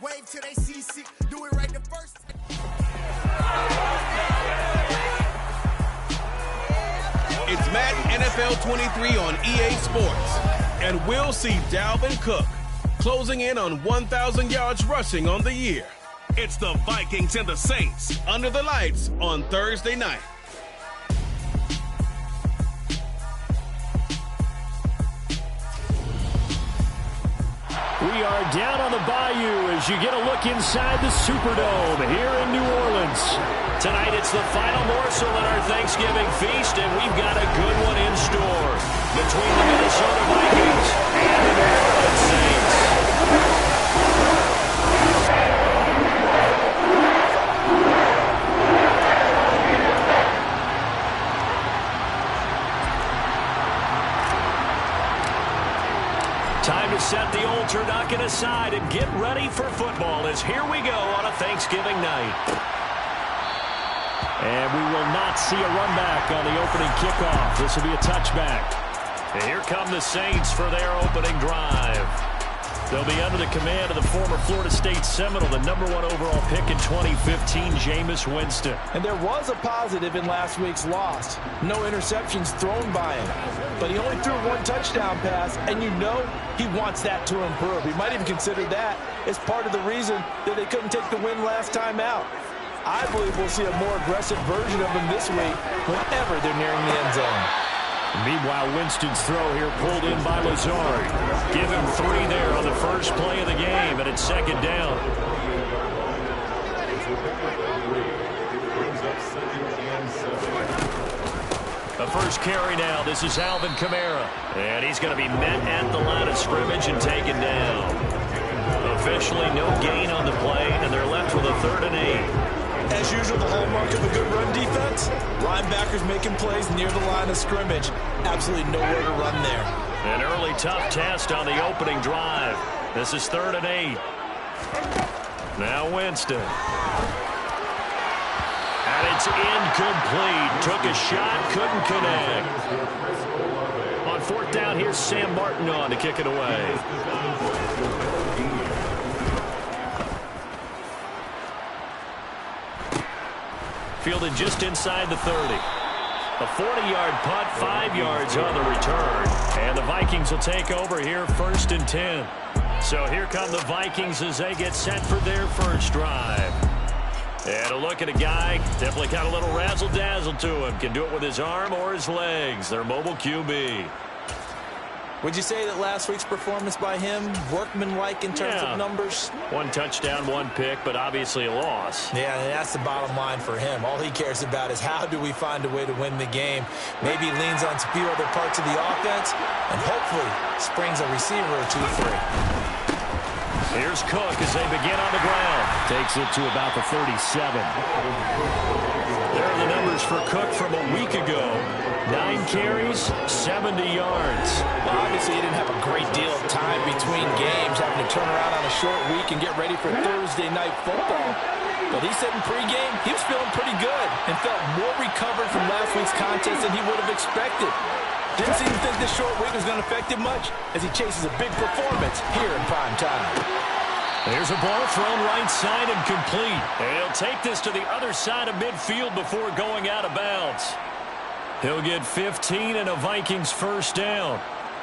wave till they see sick. Do it right the first time. It's Madden NFL 23 on EA Sports. And we'll see Dalvin Cook closing in on 1,000 yards rushing on the year. It's the Vikings and the Saints under the lights on Thursday night. We are down on the bayou as you get a look inside the Superdome here in New Orleans. Tonight it's the final morsel in our Thanksgiving feast, and we've got a good one in store between the Minnesota Vikings and the New Orleans Saints. Time to set the old turducken aside and get ready for football as here we go on a Thanksgiving night. And we will not see a run back on the opening kickoff. This will be a touchback. And here come the Saints for their opening drive. They'll be under the command of the former Florida State Seminole, the #1 overall pick in 2015, Jameis Winston. And there was a positive in last week's loss. No interceptions thrown by him. But he only threw one touchdown pass, and you know he wants that to improve. He might even consider that as part of the reason that they couldn't take the win last time out. I believe we'll see a more aggressive version of him this week whenever they're nearing the end zone. Meanwhile, Winston's throw here pulled in by Lazard. Give him 3 there on the first play of the game, and it's second down. The first carry now. This is Alvin Kamara. And he's going to be met at the line of scrimmage and taken down. Officially no gain on the play, and they're left with a 3rd and 8. As usual, the hallmark of a good run defense, linebackers making plays near the line of scrimmage. Absolutely nowhere to run there. An early tough test on the opening drive. This is 3rd and 8. Now Winston. And it's incomplete. Took a shot, couldn't connect. On 4th down, here's Sam Martin on to kick it away. Fielded just inside the 30. A 40-yard punt, 5 yards on the return. And the Vikings will take over here 1st and 10. So here come the Vikings as they get set for their first drive. And a look at a guy, definitely got a little razzle-dazzle to him. Can do it with his arm or his legs. Their mobile QB. Would you say that last week's performance by him, workmanlike in terms of numbers? 1 touchdown, 1 pick, but obviously a loss. Yeah, that's the bottom line for him. All he cares about is how do we find a way to win the game. Maybe leans on a few other parts of the offense, and hopefully springs a receiver or 2 free. Here's Cook as they begin on the ground. Takes it to about the 37. There are the numbers for Cook from a week ago. 9 carries, 70 yards. Well, obviously, he didn't have a great deal of time between games, having to turn around on a short week and get ready for Thursday night football. But he said in pregame he was feeling pretty good and felt more recovered from last week's contest than he would have expected. Didn't seem to think this short week was going to affect him much as he chases a big performance here in prime time. There's a ball thrown right side and complete. And he'll take this to the other side of midfield before going out of bounds. He'll get 15 and a Vikings first down.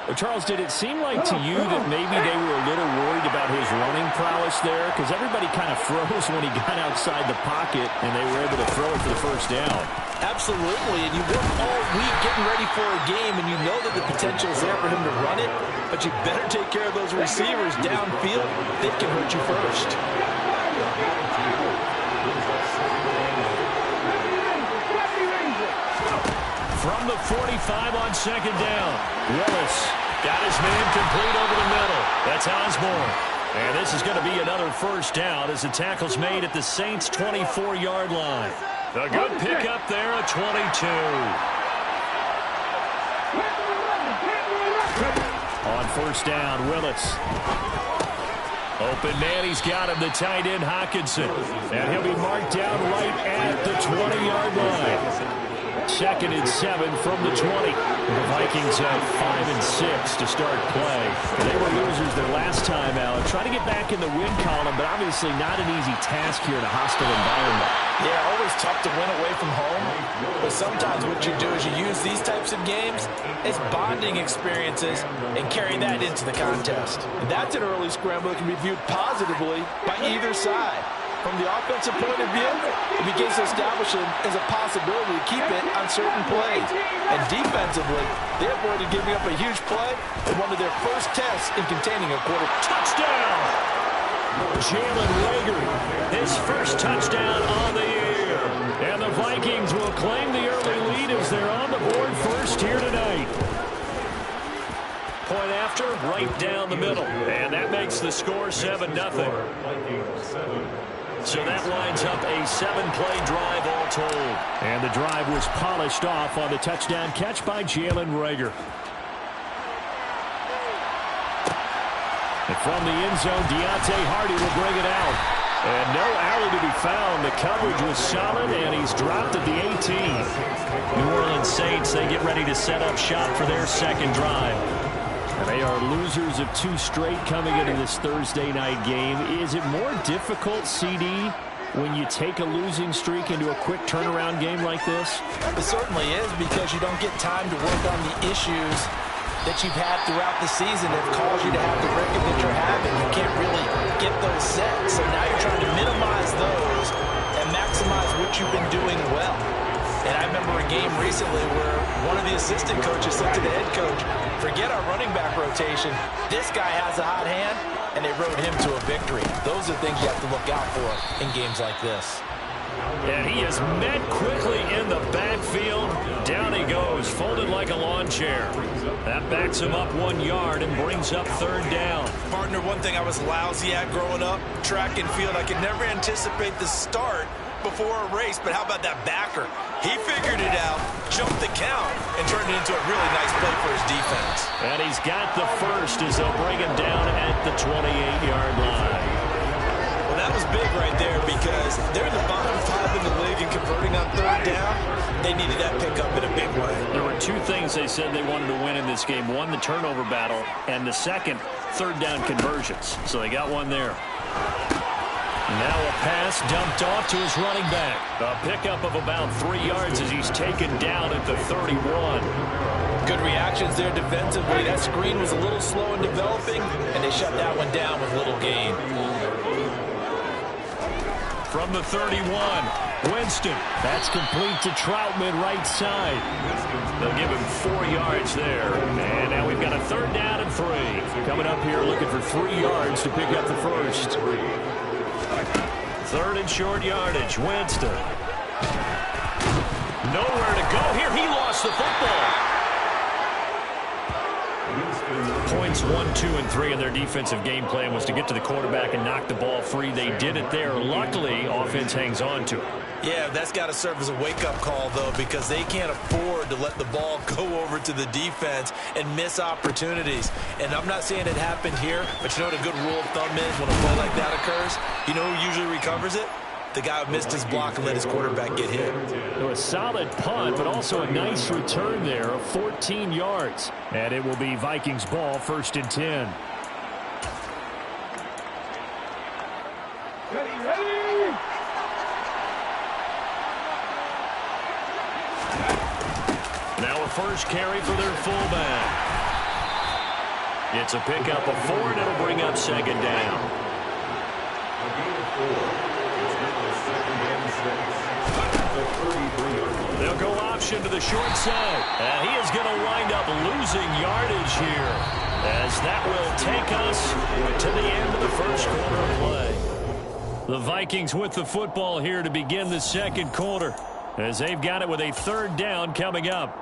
Well, Charles, did it seem like to you that maybe they were a little worried about his running prowess there? Because everybody kind of froze when he got outside the pocket, and they were able to throw it for the first down. Absolutely, and you work all week getting ready for a game, and you know that the potential is there for him to run it, but you better take care of those receivers downfield. They can hurt you first. From the 45 on second down, Willis got his man complete over the middle. That's Osborne. And this is going to be another first down as the tackle's made at the Saints' 24-yard line. A good pickup there at 22. On first down, Willis. Open man, he's got him, the tight end Hawkinson. And he'll be marked down right at the 20-yard line. 2nd and 7 from the 20. The Vikings have 5 and 6 to start play. They were losers their last time out. Try to get back in the win column, but obviously not an easy task here in a hostile environment. Yeah, always tough to win away from home. But sometimes what you do is you use these types of games as bonding experiences and carry that into the contest. And that's an early scramble that can be viewed positively by either side. From the offensive point of view, it begins to establish it as a possibility to keep it on certain plays. And defensively, they avoided giving up a huge play in one of their first tests in containing a quarter. Touchdown! Jalen Reagor, his first touchdown on the year. And the Vikings will claim the early lead as they're on the board first here tonight. Point after, right down the middle. And that makes the score 7-0. So that lines up a 7-play drive all told. And the drive was polished off on the touchdown catch by Jalen Reagor. And from the end zone, Deontay Hardy will bring it out. And no alley to be found. The coverage was solid, and he's dropped at the 18. New Orleans Saints, they get ready to set up shop for their second drive. And they are losers of 2 straight coming into this Thursday night game. Is it more difficult, CD, when you take a losing streak into a quick turnaround game like this? It certainly is, because you don't get time to work on the issues that you've had throughout the season that caused you to have the record that you're having. You can't really get those set. So now you're trying to minimize those and maximize what you've been doing well. And I remember a game recently where one of the assistant coaches said to the head coach, forget our running back rotation. This guy has a hot hand, and they rode him to a victory. Those are things you have to look out for in games like this. And he is met quickly in the backfield. Down he goes, folded like a lawn chair. That backs him up 1 yard and brings up 3rd down. Partner, one thing I was lousy at growing up, track and field, I could never anticipate the start before a race, but how about that backer? He figured it out, jumped the count, and turned it into a really nice play for his defense. And he's got the first as they'll bring him down at the 28-yard line. Well, that was big right there, because they're in the bottom 5 in the league and converting on 3rd down. They needed that pickup in a big way. There were 2 things they said they wanted to win in this game. One, the turnover battle, and the second, 3rd down conversions. So they got one there. Now a pass dumped off to his running back. A pickup of about 3 yards as he's taken down at the 31. Good reactions there defensively. That screen was a little slow in developing, and they shut that one down with little gain. From the 31, Winston. That's complete to Troutman right side. They'll give him 4 yards there. And now we've got a 3rd down and 3. Coming up here looking for 3 yards to pick up the first. 3rd and short yardage. Winston. Nowhere to go here. He lost the football. Points 1, 2, and 3 in their defensive game plan was to get to the quarterback and knock the ball free. They did it there. Luckily, offense hangs on to it. Yeah, that's got to serve as a wake-up call, though, because they can't afford to let the ball go over to the defense and miss opportunities. And I'm not saying it happened here, but you know what a good rule of thumb is when a play like that occurs? You know who usually recovers it? The guy who missed his block and let his quarterback get hit. A solid punt, but also a nice return there of 14 yards. And it will be Vikings ball, 1st and 10. Ready. Now a first carry for their fullback. It's a pickup of 4, and it'll bring up 2nd down. They'll go option to the short side. And he is going to wind up losing yardage here, as that will take us to the end of the first quarter of play. The Vikings with the football here to begin the second quarter, as they've got it with a 3rd down coming up.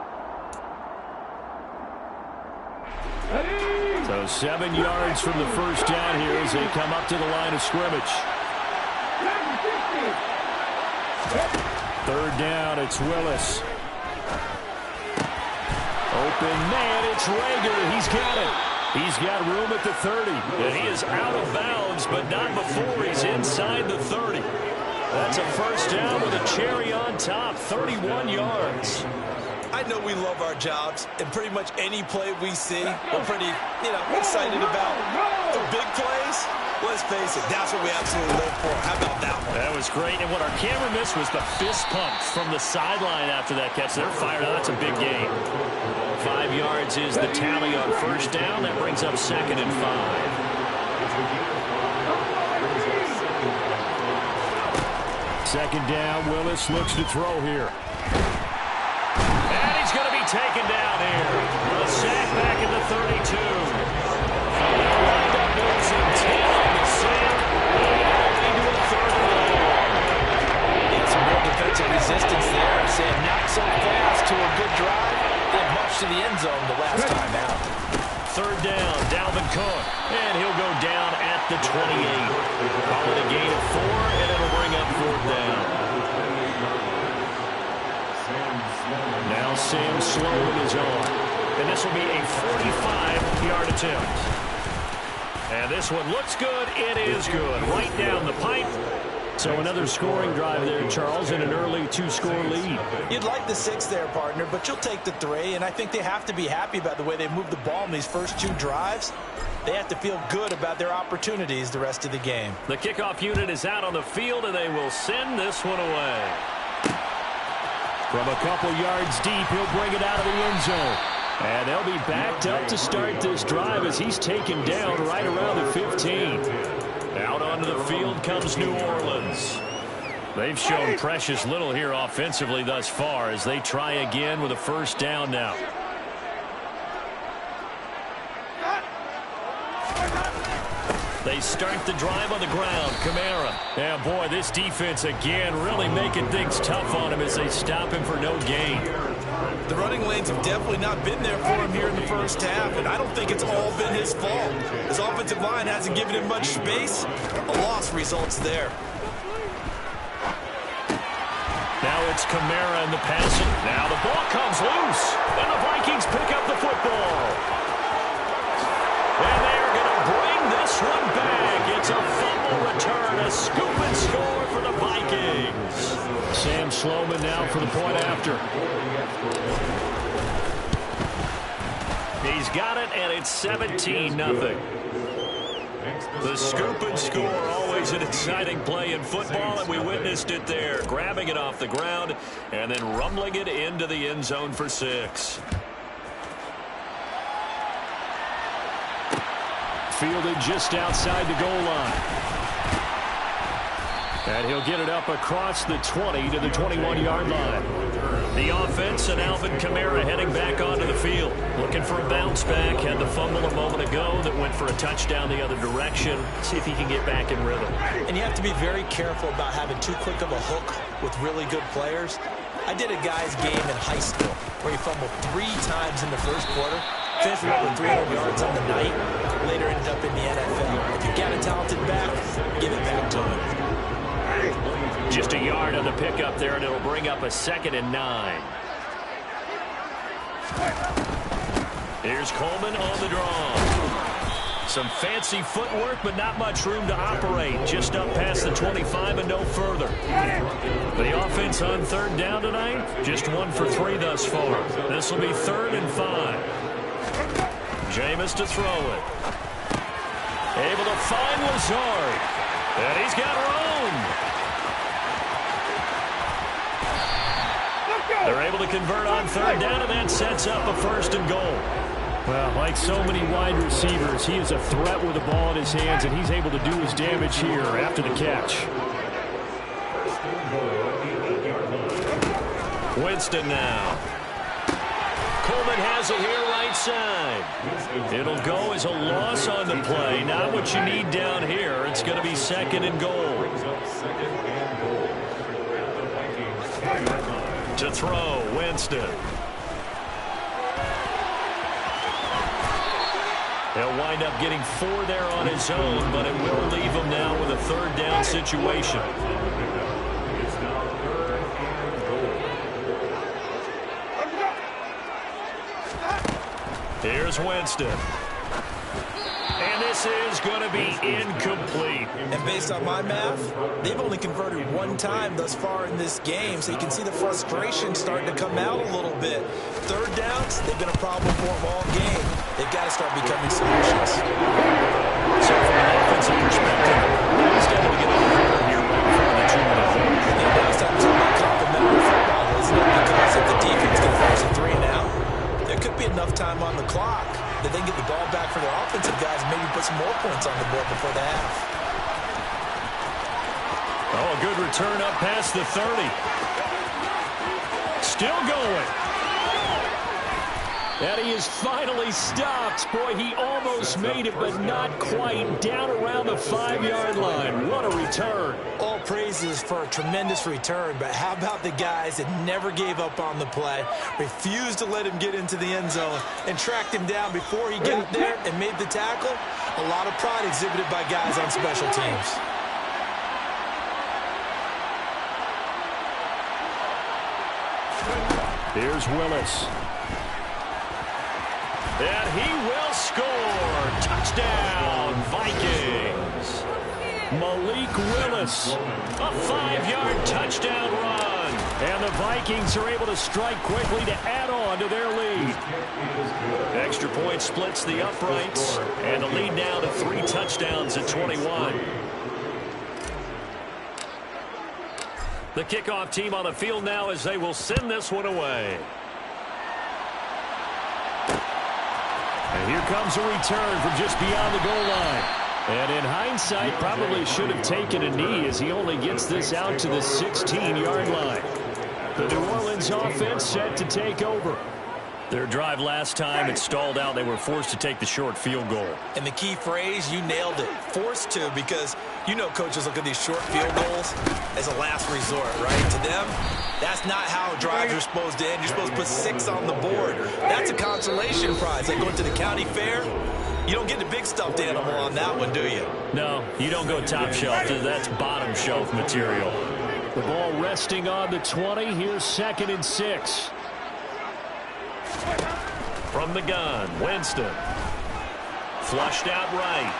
So 7 yards from the first down here as they come up to the line of scrimmage. 3rd down, it's Willis. Open man, it's Reagor. He's got it. He's got room at the 30. And he is out of bounds, but not before he's inside the 30. That's a first down with a cherry on top, 31 yards. I know we love our jobs, and pretty much any play we see, we're pretty, excited about. For big plays, let's face it, that's what we absolutely live for. How about that one? That was great, and what our camera missed was the fist pump from the sideline after that catch. They're fired up. That's a big gain. 5 yards is the tally on first down. That brings up 2nd and 5. Second down, Willis looks to throw here. And he's going to be taken down here. A sack back in the 32. That moves him 10 on the sack. Into a 3rd and long. Yeah, some real defensive resistance there. Saying not so fast to a good drive. Didn't much to the end zone the last time out. 3rd down, Dalvin Cook. And he'll go down at the 28. Call it a gain of 4, and it'll bring up 4th down. Now Sam Sloan is on. And this will be a 45-yard attempt. And this one looks good. It is good. Right down the pipe. So another scoring drive there, Charles, and an early 2-score lead. You'd like the 6 there, partner, but you'll take the 3, and I think they have to be happy about the way they moved the ball in these first 2 drives. They have to feel good about their opportunities the rest of the game. The kickoff unit is out on the field, and they will send this one away. From a couple yards deep, he'll bring it out of the end zone. And they'll be backed up to start this drive as he's taken down right around the 15. Out onto the field comes New Orleans. They've shown precious little here offensively thus far as they try again with a first down now. They start the drive on the ground. Kamara. Yeah, boy, this defense again really making things tough on him as they stop him for no gain. The running lanes have definitely not been there for him here in the first half, and I don't think it's all been his fault. His offensive line hasn't given him much space. A loss results there. Now it's Kamara in the passing. Now the ball comes loose, and the Vikings pick up the football. And they are going to bring this one back. It's a fumble return, a scoop and score for the Vikings. Sam Sloman now for the point after. He's got it, and it's 17-0. The scoop and score, always an exciting play in football, and we witnessed it there. Grabbing it off the ground and then rumbling it into the end zone for 6. Fielded just outside the goal line. And he'll get it up across the 20 to the 21-yard line. The offense and Alvin Kamara heading back onto the field. Looking for a bounce back. Had the fumble a moment ago that went for a touchdown the other direction. See if he can get back in rhythm. And you have to be very careful about having too quick of a hook with really good players. I did a guy's game in high school where he fumbled 3 times in the first quarter. Finished with over 300 yards on the night. Later ended up in the NFL. If you've got a talented back, give it back to him. Just a yard on the pickup there, and it'll bring up a 2nd and 9. Here's Coleman on the draw. Some fancy footwork, but not much room to operate. Just up past the 25 and no further. The offense on 3rd down tonight, just 1 for 3 thus far. This will be 3rd and 5. Jameis to throw it. Able to find Lazard. And he's got room. They're able to convert on 3rd down, and that sets up a 1st and goal. Well, like so many wide receivers, he is a threat with the ball in his hands, and he's able to do his damage here after the catch. Winston now. Coleman has it here right side. It'll go as a loss on the play. Not what you need down here. It's going to be 2nd and goal. To throw, Winston. He'll wind up getting 4 there on his own, but it will leave him now with a 3rd down situation. Here's Winston. And this This is going to be incomplete. And based on my math, they've only converted one time thus far in this game, so you can see the frustration starting to come out a little bit. Third downs, they've been a problem for them all game. They've got to start becoming solutions. So from an offensive perspective, he's got to get on the board here right before the 2-minute warning. Yeah, now it's time to talk about complimentary football, isn't it? Because if the defense can force a 3 and out, there could be enough time on the clock that they can get the ball back for their offensive guys and maybe put some more points on the board before the half. Oh, a good return up past the 30. Still going. And he is finally stopped. Boy, he almost made it, but not quite. Down around the 5-yard line. What a return. All praises for a tremendous return, but how about the guys that never gave up on the play, refused to let him get into the end zone, and tracked him down before he got there and made the tackle? A lot of pride exhibited by guys on special teams. Here's Willis. And he will score. Touchdown, Vikings. Malik Willis. A 5-yard touchdown run. And the Vikings are able to strike quickly to add on to their lead. Extra point splits the uprights. And the lead now to 3 touchdowns at 21. The kickoff team on the field now as they will send this one away. And here comes a return from just beyond the goal line. And in hindsight, probably should have taken a knee as he only gets this out to the 16-yard line. The New Orleans offense set to take over. Their drive last time, it stalled out. They were forced to take the short field goal. And the key phrase, you nailed it, forced to, because you know coaches look at these short field goals as a last resort, right? To them, that's not how drives are supposed to end. You're supposed to put 6 on the board. That's a consolation prize. Like going to the county fair, you don't get the big stuffed animal on that one, do you? No, you don't go top shelf. That's bottom shelf material. The ball resting on the 20. Here's 2nd and 6. From the gun, Winston. Flushed out right.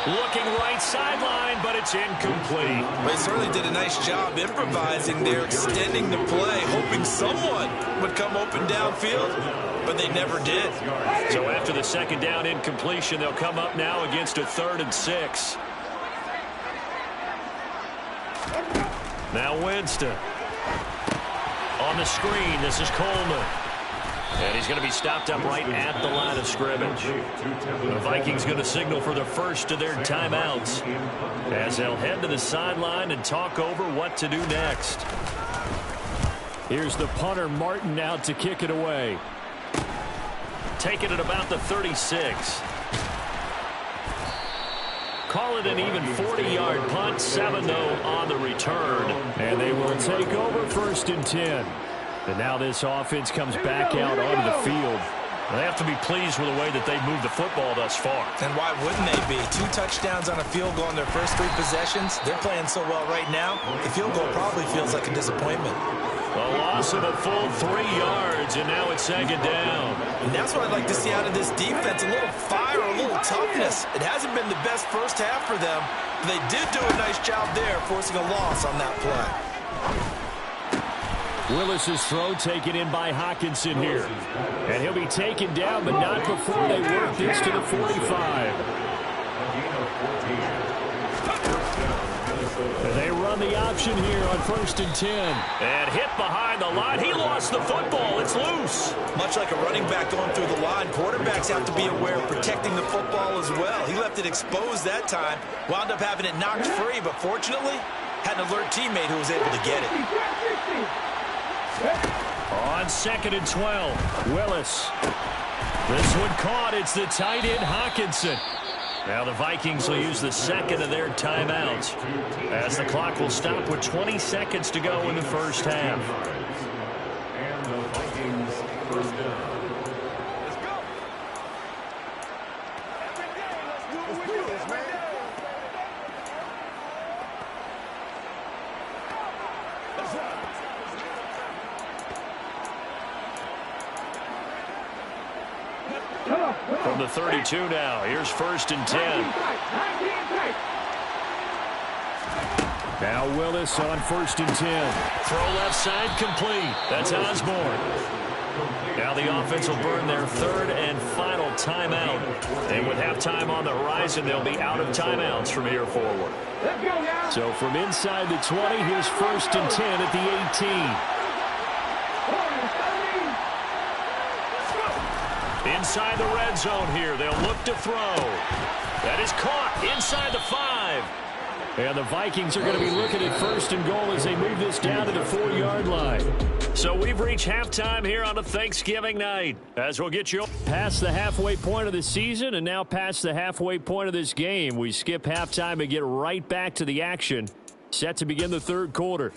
Looking right sideline, but it's incomplete. They certainly did a nice job improvising there, extending the play, hoping someone would come open downfield, but they never did. So after the 2nd down incompletion, they'll come up now against a 3rd and 6. Now Winston. On the screen, this is Coleman. And he's going to be stopped up right at the line of scrimmage. The Vikings going to signal for the first of their timeouts as they'll head to the sideline and talk over what to do next. Here's the punter, Martin, out to kick it away. Taking it about the 36. Call it an even 40-yard punt. 7, though, on the return. And they will take over 1st and 10. And now this offense comes back out onto the field. They have to be pleased with the way that they've moved the football thus far. And why wouldn't they be? 2 touchdowns on a field goal in their first 3 possessions. They're playing so well right now, the field goal probably feels like a disappointment. A loss of a full 3 yards, and now it's 2nd down. And that's what I'd like to see out of this defense, a little fire, a little toughness. It hasn't been the best first half for them, but they did do a nice job there, forcing a loss on that play. Willis's throw taken in by Hockenson here. And he'll be taken down, but not before they work this to the 45. And they run the option here on 1st and 10. And hit behind the line. He lost the football. It's loose. Much like a running back going through the line, quarterbacks have to be aware of protecting the football as well. He left it exposed that time, wound up having it knocked free, but fortunately, had an alert teammate who was able to get it. On 2nd and 12, Willis. This one caught. It's the tight end, Hockenson. Now the Vikings will use the 2nd of their timeouts as the clock will stop with 20 seconds to go in the first half. From From the 32 now, here's 1st and 10. Now Willis on 1st and 10. Throw left side complete. That's Osborne. Now the offense will burn their 3rd and final timeout. And with halftime on the horizon, they'll be out of timeouts from here forward. So from inside the 20, here's 1st and 10 at the 18. Inside the red zone here, they'll look to throw. That is caught inside the 5. And the Vikings are going to be looking at 1st and goal as they move this down to the 4-yard line. So we've reached halftime here on a Thanksgiving night, as we'll get you past the halfway point of the season and now past the halfway point of this game. We skip halftime and get right back to the action. Set to begin the 3rd quarter.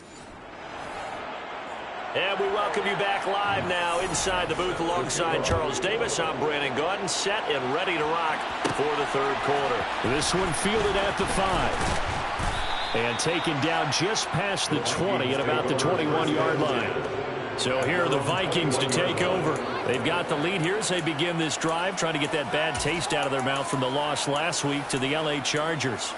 And we welcome you back live now inside the booth alongside Charles Davis. I'm Brandon Gaudin, set and ready to rock for the 3rd quarter. This one fielded at the 5. And taken down just past the 20 at about the 21-yard line. So here are the Vikings to take over. They've got the lead here as they begin this drive, trying to get that bad taste out of their mouth from the loss last week to the LA Chargers.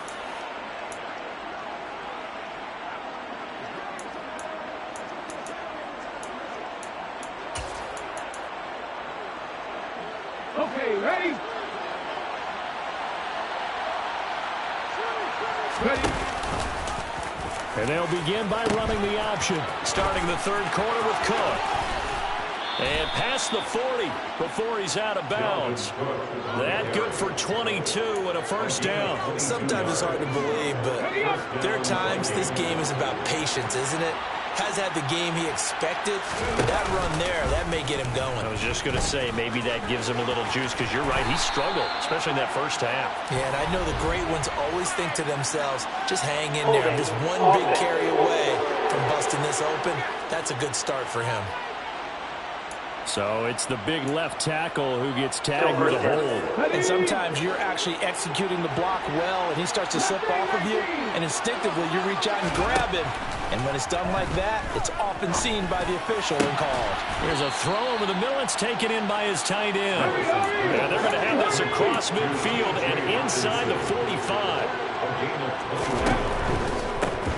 Okay, ready? Ready. And they'll begin by running the option. Starting the 3rd quarter with Cook. And past the 40 before he's out of bounds. That good for 22 and a 1st down. Sometimes it's hard to believe, but there are times this game is about patience, isn't it? Has had the game he expected, but that run there, that may get him going. I was just going to say, maybe that gives him a little juice, because you're right, he struggled, especially in that 1st half. Yeah, and I know the great ones always think to themselves, just hang in there. Just one big carry away from busting this open. That's a good start for him. So it's the big left tackle who gets tagged with a hold. And sometimes you're actually executing the block well, and he starts to slip off of you, and instinctively you reach out and grab him. And when it's done like that, it's often seen by the official and called. Here's a throw over the middle. It's taken in by his tight end. And they're going to have this across midfield and inside the 45.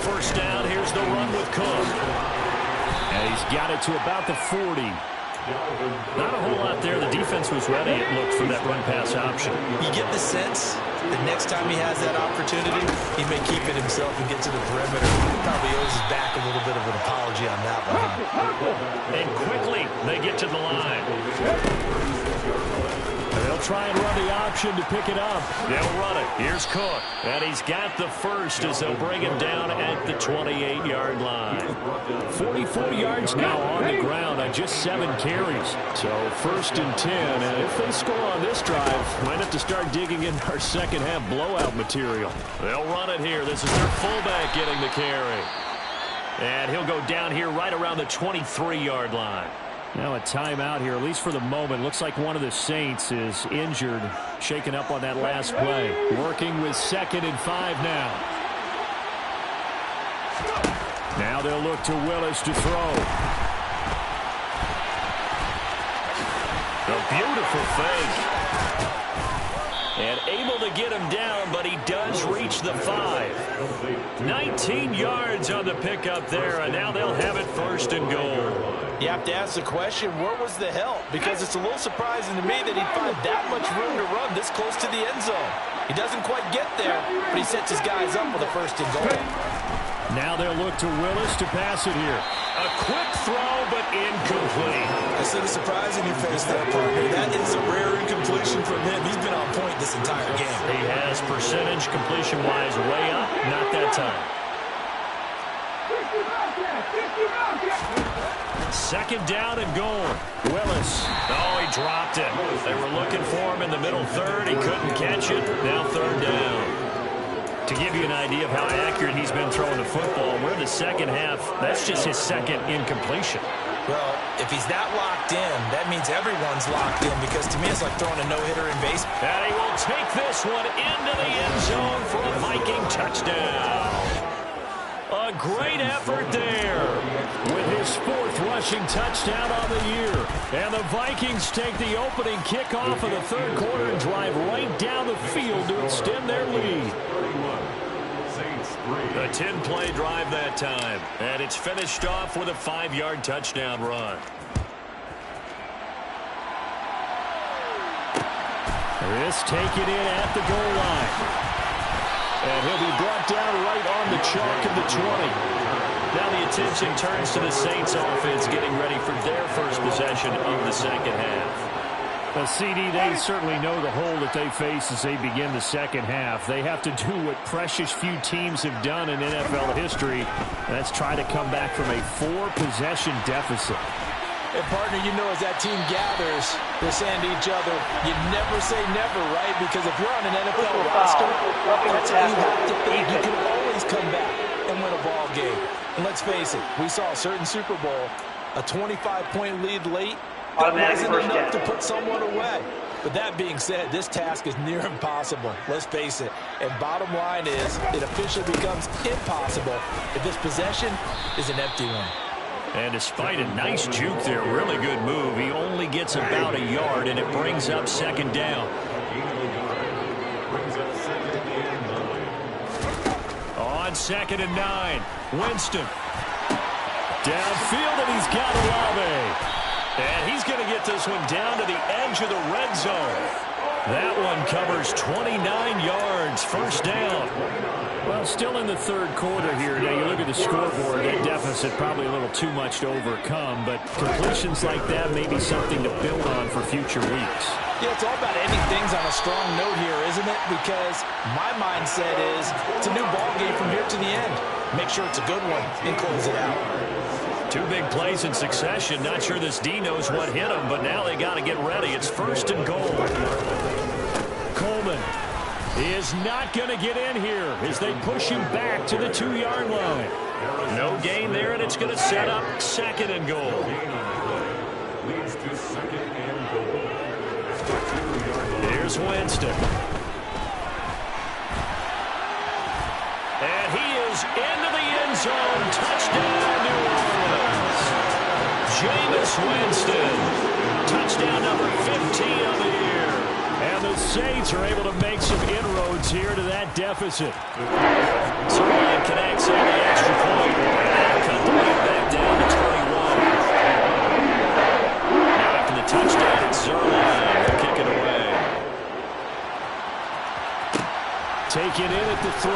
1st down, here's the run with Cook. And he's got it to about the 40. Not a whole lot there. The defense was ready, it looked, for that run-pass option. You get the sense that next time he has that opportunity, he may keep it himself and get to the perimeter. Probably owes his back a little bit of an apology on that one. And quickly, they get to the line. They'll try and run the option to pick it up. They'll run it. Here's Cook. And he's got the 1st as they'll bring him down at the 28-yard line. 44 yards now on the ground on just 7 carries. So 1st and 10. And if they score on this drive, might have to start digging in our 2nd half blowout material. They'll run it here. This is their fullback getting the carry. And he'll go down here right around the 23-yard line. Now a timeout here, at least for the moment. Looks like one of the Saints is injured, shaken up on that last play. Working with 2nd and 5 now. Now they'll look to Willis to throw. A beautiful fake. And able to get him down, but he does reach the 5. 19 yards on the pickup there, and now they'll have it 1st and goal. You have to ask the question, where was the help? Because it's a little surprising to me that he'd find that much room to run this close to the end zone. He doesn't quite get there, but he sets his guys up with a 1st and goal. Now they'll look to Willis to pass it here. A quick throw, but incomplete. I see the surprise in your face there, partner. That is a rare incompletion from him. He's been on point this entire game. He has percentage completion-wise way up. Not that time. 2nd down and goal. Willis. Oh, he dropped it. They were looking for him in the middle 3rd. He couldn't catch it. Now 3rd down. To give you an idea of how accurate he's been throwing the football, we're in the 2nd half. That's just his 2nd incompletion. Well, if he's that locked in, that means everyone's locked in, because to me it's like throwing a no-hitter in baseball. And he will take this one into the end zone for a Viking touchdown. A great effort there. With his 4th rushing touchdown on the year. And the Vikings take the opening kickoff of the third quarter and drive right down the field to extend their lead. A 10-play drive that time. And it's finished off with a 5-yard touchdown run. This taken in at the goal line. And he'll be brought down right on the chalk of the 20. Now the attention turns to the Saints offense getting ready for their first possession of the second half. Well, CD, they certainly know the hole that they face as they begin the second half. They have to do what precious few teams have done in NFL history. That's try to come back from a 4-possession deficit. And, partner, you know as that team gathers, they're saying to each other, you never say never, right? Because if you're on an NFL roster, that's what you have to think. You can always come back and win a ball game. And let's face it, we saw a certain Super Bowl, a 25-point lead late. That wasn't enough to put someone away. But that being said, this task is near impossible. Let's face it. And bottom line is, it officially becomes impossible if this possession is an empty one. And despite a nice juke there, really good move, he only gets about a yard, and it brings up second down. On 2nd and 9, Winston. Downfield, and he's got Olave. And he's going to get this one down to the edge of the red zone. That one covers 29 yards, first down. Well, still in the third quarter here. Now, you look at the scoreboard, that deficit probably a little too much to overcome, but completions like that may be something to build on for future weeks. Yeah, it's all about ending things on a strong note here, isn't it? Because my mindset is it's a new ball game from here to the end. Make sure it's a good one and close it out. 2 big plays in succession. Not sure this D knows what hit him, but now they got to get ready. It's 1st and goal. Coleman is not going to get in here as they push him back to the 2-yard line. No gain there, and it's going to set up 2nd and goal. Here's Winston. And he is into the end zone. Touchdown, New Orleans. Jameis Winston. Touchdown number 15 on the year. And the Saints are able to make some inroads here to that deficit. Zerline connects on the extra point. And cut the lead back down to 21. Now after the touchdown, it's Zerline. They'll kick it away. Taken in at the 3.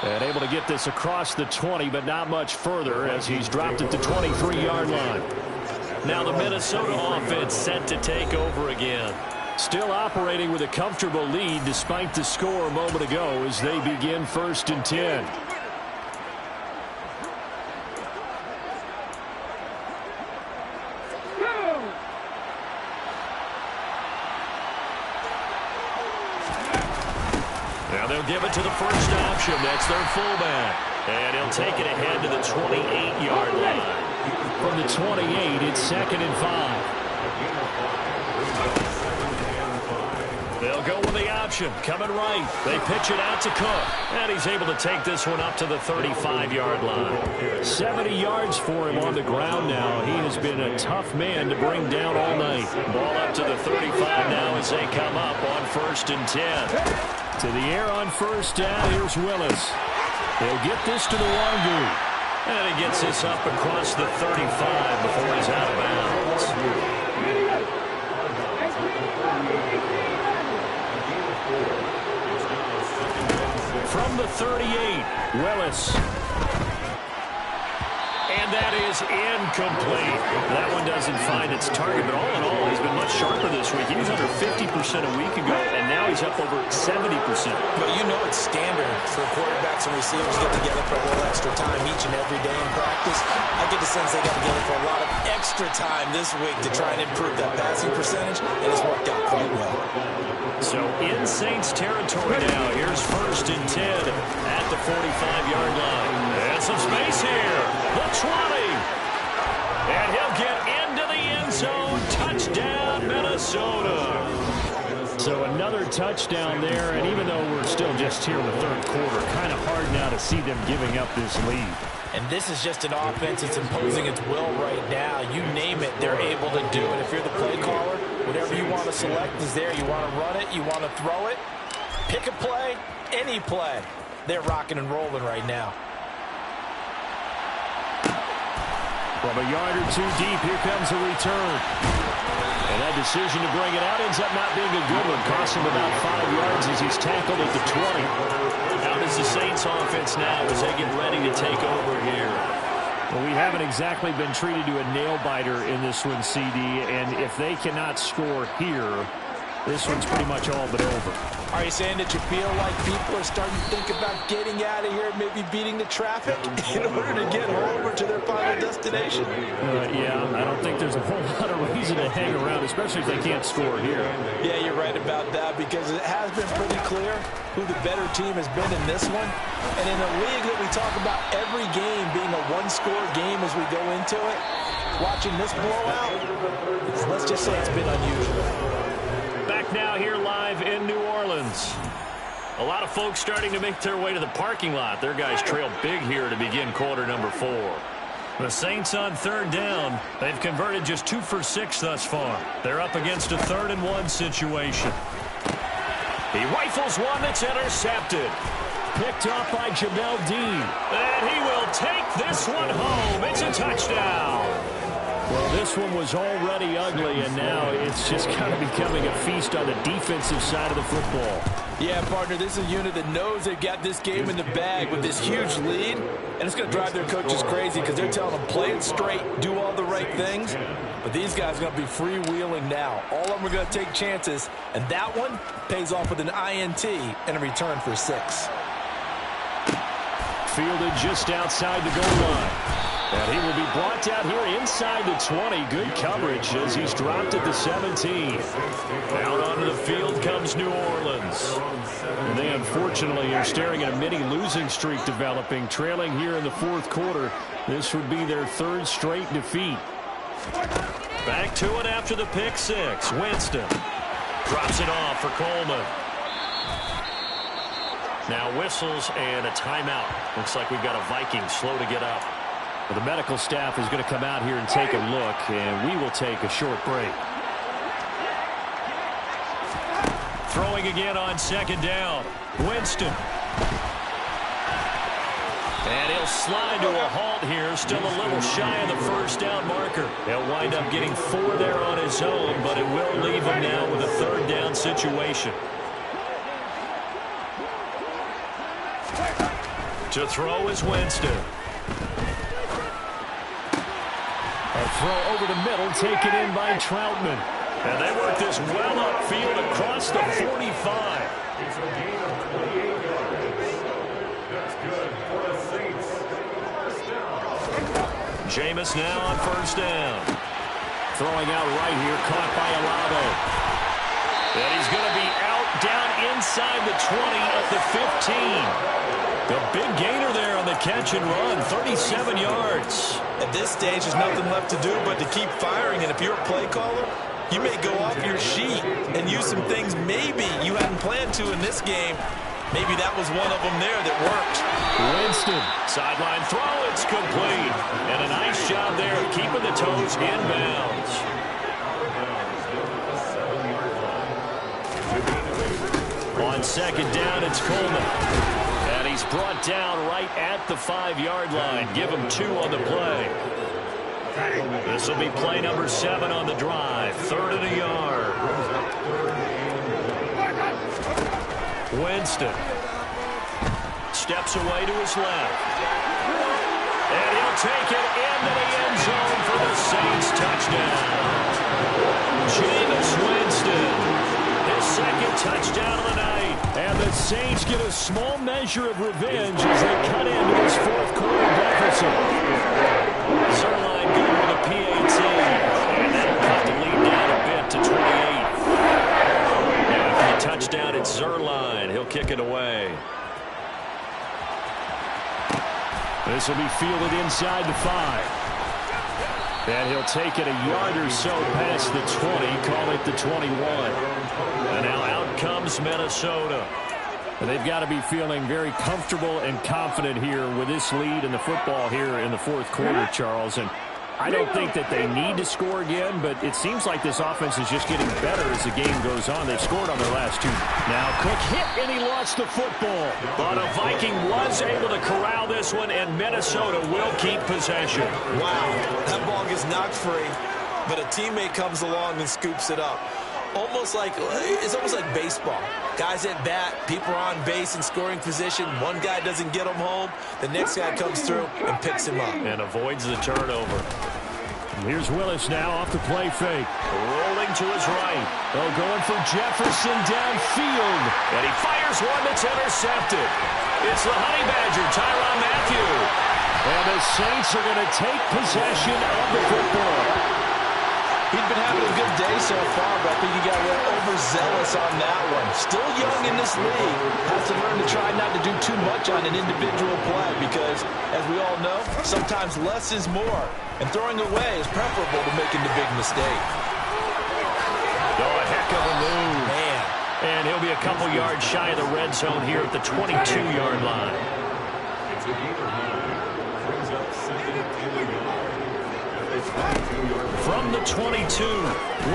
And able to get this across the 20, but not much further as he's dropped at the 23-yard line. Now the Minnesota offense set to take over again. Still operating with a comfortable lead despite the score a moment ago as they begin 1st and 10. Now they'll give it to the first option. That's their fullback. And he'll take it ahead to the 28-yard line. From the 28, it's 2nd and 5. They'll go with the option. Coming right. They pitch it out to Cook. And he's able to take this one up to the 35-yard line. 70 yards for him on the ground now. He has been a tough man to bring down all night. Ball up to the 35 now as they come up on 1st and 10. To the air on 1st down. Here's Willis. He'll get this to the Wangu. And he gets this up across the 35 before he's out of bounds. From the 38, Willis. And that is incomplete. That one doesn't find its target, but all in all, he's been much sharper this week. He was under 50% a week ago, and now he's up over 70%. But you know it's standard for quarterbacks and receivers to get together for a little extra time each and every day in practice. I get the sense they got together for a lot of extra time this week to try and improve that passing percentage, and it's worked out quite well. So in Saints territory now. Here's 1st and 10 at the 45-yard line. And some space here. The 20. And he'll get into the end zone. Touchdown, Minnesota. So another touchdown there. And even though we're still just here in the third quarter, kind of hard now to see them giving up this lead. And this is just an offense that's imposing its will right now. You name it, they're able to do it. If you're the play caller, whatever you want to select is there. You want to run it, you want to throw it, pick a play, any play. They're rocking and rolling right now. From a yard or two deep, here comes a return. And that decision to bring it out ends up not being a good one. Cost him about 5 yards as he's tackled at the 20. How does the Saints offense now as they get ready to take over here? Well, we haven't exactly been treated to a nail-biter in this one, CD. And if they cannot score here, this one's pretty much all but over. Are you saying that you feel like people are starting to think about getting out of here, maybe beating the traffic in order to get home or to their final destination? Yeah, I don't think there's a whole lot of reason to hang around, especially if they can't score here. Yeah, you're right about that because it has been pretty clear who the better team has been in this one. And in a league that we talk about every game being a one-score game as we go into it, watching this blowout, let's just say it's been unusual. Back now here live in New Orleans. A lot of folks starting to make their way to the parking lot. Their guys trail big here to begin quarter number 4. The Saints on third down. They've converted just 2 for 6 thus far. They're up against a 3rd and 1 situation. He rifles one that's intercepted. Picked off by Jamel Dean. And he will take this one home. It's a touchdown. Well, this one was already ugly, and now it's just kind of becoming a feast on the defensive side of the football. Yeah, partner, this is a unit that knows they've got this game in the bag with this huge lead, and it's going to drive their coaches crazy because they're telling them play it straight, do all the right things. But these guys are going to be freewheeling now. All of them are going to take chances, and that one pays off with an INT and a return for 6. Fielded just outside the goal line. And he will be brought down here inside the 20. Good coverage as he's dropped at the 17. Out onto the field comes New Orleans. And they unfortunately are staring at a mini losing streak developing. Trailing here in the 4th quarter. This would be their 3rd straight defeat. Back to it after the pick 6. Winston drops it off for Coleman. Now whistles and a timeout. Looks like we've got a Viking slow to get up. Well, the medical staff is going to come out here and take a look, and we will take a short break. Throwing again on 2nd down. Winston. And he'll slide to a halt here. Still a little shy of the 1st down marker. He'll wind up getting 4 there on his own, but it will leave him now with a 3rd down situation. To throw is Winston. A throw over the middle, taken in by Troutman. And they work this well upfield across the 45. Jameis now on 1st down. Throwing out right here, caught by Olave. And he's going to be out down inside the 20 at the 15. The big gainer there on the catch and run, 37 yards. At this stage, there's nothing left to do but to keep firing. And if you're a play caller, you may go off your sheet and use some things maybe you hadn't planned to in this game. Maybe that was one of them there that worked. Winston, sideline throw, it's complete. And a nice job there of keeping the toes in bounds. On 2nd down, it's Coleman. And he's brought down right at the 5-yard line. Give him 2 on the play. This will be play number 7 on the drive. 3rd and a yard. Winston steps away to his left. And he'll take it into the end zone for the Saints touchdown. Jameis Winston. His 2nd touchdown of the night. And the Saints get a small measure of revenge as they cut into this 4th quarter deficit. Zerline good with a PAT. And that'll cut the lead down a bit to 28. Now after the touchdown, it's Zerline. He'll kick it away. This will be fielded inside the 5. And he'll take it a yard or so past the 20, call it the 21. And now out comes Minnesota. And they've got to be feeling very comfortable and confident here with this lead in the football here in the fourth quarter, Charles. And I don't think that they need to score again, but it seems like this offense is just getting better as the game goes on. They've scored on their last two. Now Cook hit, and he lost the football. But a Viking was able to corral this one, and Minnesota will keep possession. Wow, that ball gets knocked free, but a teammate comes along and scoops it up. It's almost like baseball. Guys at bat, people are on base in scoring position. One guy doesn't get him home. The next guy comes through and picks him up. And avoids the turnover. Here's Willis now off the play fake. Rolling to his right. Oh, going for Jefferson downfield. And he fires one that's intercepted. It's the Honey Badger, Tyrann Mathieu. And the Saints are going to take possession of the football. He's been having a good day so far, but I think he got a little overzealous on that one. Still young in this league. Has to learn to try not to do too much on an individual play because, as we all know, sometimes less is more. And throwing away is preferable to making the big mistake. Oh, a heck of a move. Man. And he'll be a couple yards shy of the red zone here at the 22-yard line. From the 22,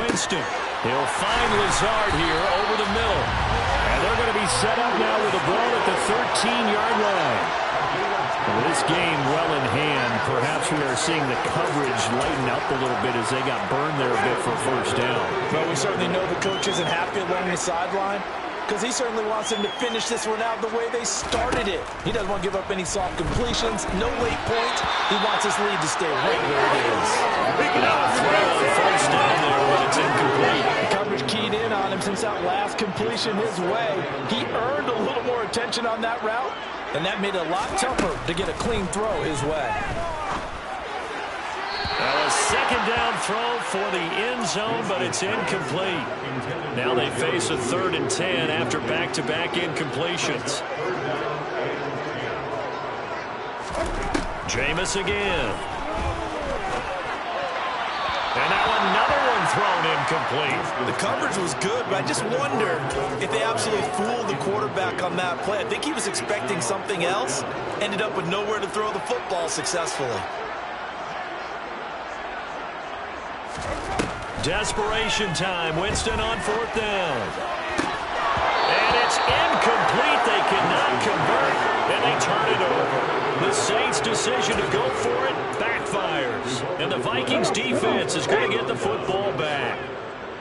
Winston. He'll find Lazard here over the middle. And they're going to be set up now with the ball at the 13-yard line. Well, this game well in hand. Perhaps we are seeing the coverage lighten up a little bit as they got burned there a bit for first down. Well, we certainly know the coach isn't happy along the sideline because he certainly wants them to finish this one out the way they started it. He doesn't want to give up any soft completions, no late points. He wants his lead to stay right where it is. Now throw on first down there, but it's incomplete. The coverage keyed in on him since that last completion his way. He earned a little more attention on that route, and that made it a lot tougher to get a clean throw his way. Now a second down throw for the end zone, but it's incomplete. Now they face a 3rd and 10 after back-to-back incompletions. Jameis again. And now another one thrown incomplete. The coverage was good, but I just wonder if they absolutely fooled the quarterback on that play. I think he was expecting something else, ended up with nowhere to throw the football successfully. Desperation time. Winston on 4th down. And it's incomplete. They cannot convert, and they turn it over. The Saints' decision to go for it backfires. And the Vikings defense is going to get the football back.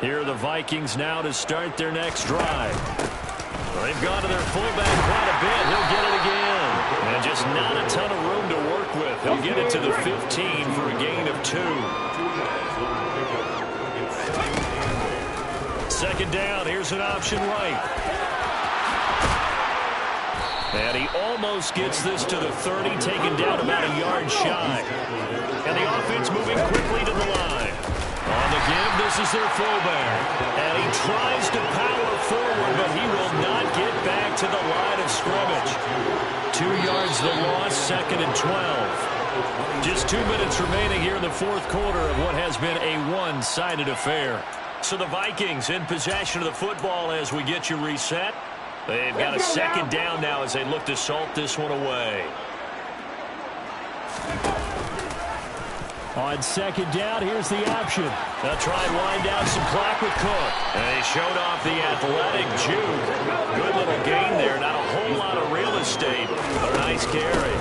Here are the Vikings now to start their next drive. They've gone to their fullback quite a bit. He'll get it again. And just not a ton of room to work with. He'll get it to the 15 for a gain of 2. Second down, here's an option right. And he almost gets this to the 30, taken down about a yard shy. And the offense moving quickly to the line. On the give, this is their fullback. And he tries to power forward, but he will not get back to the line of scrimmage. 2 yards the loss, 2nd and 12. Just 2 minutes remaining here in the fourth quarter of what has been a one-sided affair. So the Vikings in possession of the football as we get you reset. They've got a second down now as they look to salt this one away. On second down, here's the option. They'll try and wind down some clock with Cook. And he showed off the athletic juke. Good little gain there. Not a whole lot of real estate, but a nice carry.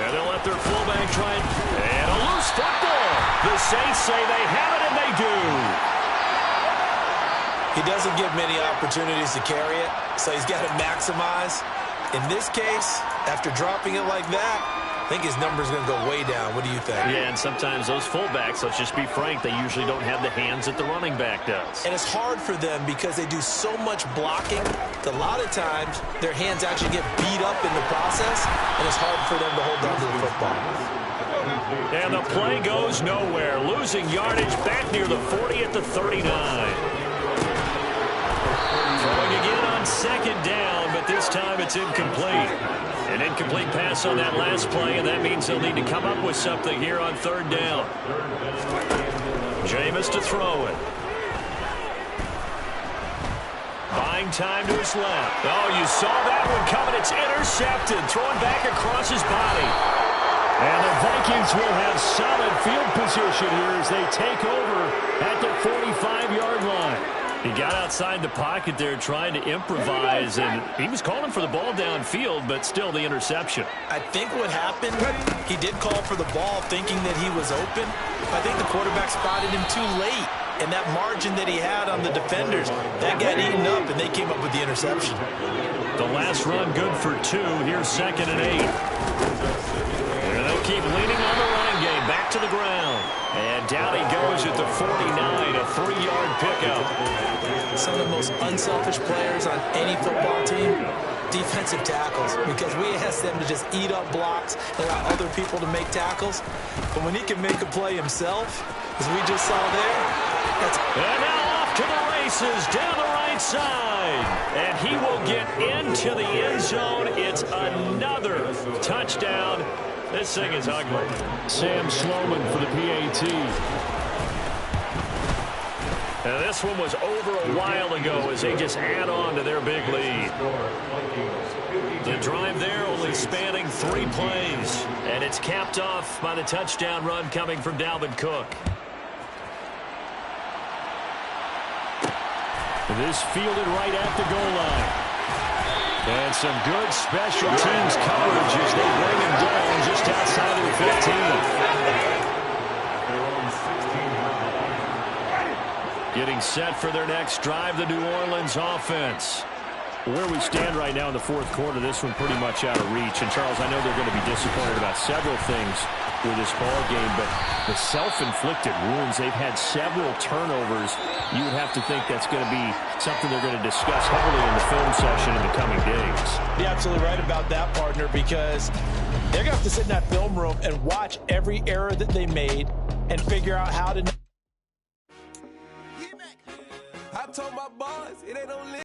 And they'll let their fullback try and a loose football. The Saints say they have it, and they do. He doesn't get many opportunities to carry it, so he's got to maximize. In this case, after dropping it like that, I think his number's going to go way down. What do you think? Yeah, and sometimes those fullbacks, let's just be frank, they usually don't have the hands that the running back does. And it's hard for them because they do so much blocking. A lot of times, their hands actually get beat up in the process, and it's hard for them to hold on to the football. And the play goes nowhere. Losing yardage back near the 40 at the 39. Throwing again on second down, but this time it's incomplete. An incomplete pass on that last play, and that means they'll need to come up with something here on 3rd down. Jameis to throw it. Buying Playing time to his left. Oh, you saw that one coming. It's intercepted. Thrown back across his body. And the Vikings will have solid field position here as they take over at the 45-yard line. He got outside the pocket there trying to improvise, and he was calling for the ball downfield, but still the interception. I think what happened, he did call for the ball thinking that he was open. I think the quarterback spotted him too late, and that margin that he had on the defenders, that got eaten up, and they came up with the interception. The last run good for 2. Here's 2nd and 8. And they'll keep leaning on the running game. Back to the ground. And down he goes at the 49, a 3-yard pickup. Some of the most unselfish players on any football team, defensive tackles, because we ask them to just eat up blocks and allow other people to make tackles. But when he can make a play himself, as we just saw there, that's... And now off to the races down the right side. And he will get into the end zone. It's another touchdown. This thing is ugly. Sam Sloman for the PAT. Now this one was over a while ago as they just add on to their big lead. The drive there only spanning 3 plays. And it's capped off by the touchdown run coming from Dalvin Cook. This fielded right at the goal line. And some good special teams coverage as they bring him down just outside of the 15. Getting set for their next drive, the New Orleans offense. Where we stand right now in the 4th quarter, this one pretty much out of reach. And, Charles, I know they're going to be disappointed about several things with this ball game, but the self-inflicted wounds, they've had several turnovers. You would have to think that's going to be something they're going to discuss heavily in the film session in the coming days. You're absolutely right about that, partner, because they're going to have to sit in that film room and watch every error that they made and figure out how to... I told my boys, it ain't no